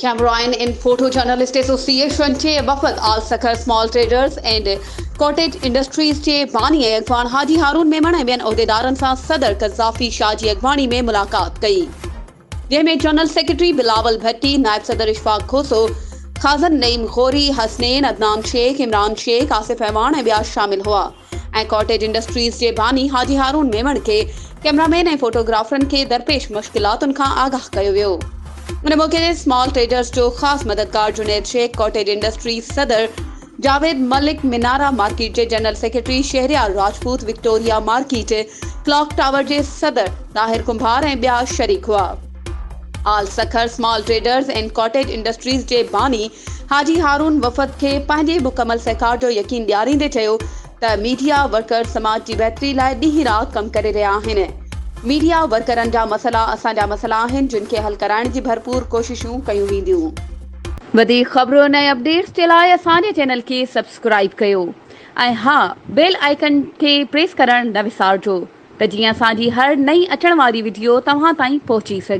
Cameroon in Photojournalist Association के वफद all Sukkur small traders and cottage industries के बानी अगवान हाजी हारून मेमण ऐं ॿियनि उहिदेदारनि सां सदर कज़ाफ़ी शाह जी अगवानी में मुलाक़ात कई, जंहिंमें जनरल सेक्रेटरी बिलावल भट्टी, नायब सदर इशफाक खोसो, खाज़न नईम गोरी, हसनैन, अदनान शेख, इमरान शेख, आसिफ ऐवान ऐं ॿिया शामिल हुआ ऐं कॉटेज इंडस्ट्रीज के बानी हाजी हारून मेमण के कैमरामैन ऐं फोटोग्राफरनि खे दरपेश मुश्किलातुनि खां आगाह कयो वियो। उन मौके ते स्मॉल ट्रेडर्स जो ख़ासि मददगार जुनैद शेख, कॉटेज इंडस्ट्रीज सदर जावेद मलिक, मिनारा मार्केट जे general secretary Shahryar Rajput, Victoria market clock tower जे सदर ताहिर कुंभार ऐं ॿिया शरीक हुआ। All Sukkur small traders and cottage industries जे बानी हाजी हारून वफ़द खे पंहिंजे मुकमल सहकार जो यकीन ॾियारींदे चयो त मीडिया वर्कर समाज जी बहितरी लाइ ॾींहुं राति कमु करे रहिया आहिनि। मीडिया वर्करनि जा मसला असांजा मसला आहिनि, जिन खे हल कराइण जी भरपूर कोशिशूं कयूं वेंदियूं। वधीक ख़बरुनि ऐं अपडेट्स जे लाइ असांजे चैनल खे सब्सक्राइब कयो ऐं हा, बेल आइकन खे प्रेस करणु न विसारिजो त जीअं असांजी हर नई अचण वारी वीडियो तव्हां ताईं पहुची सघे।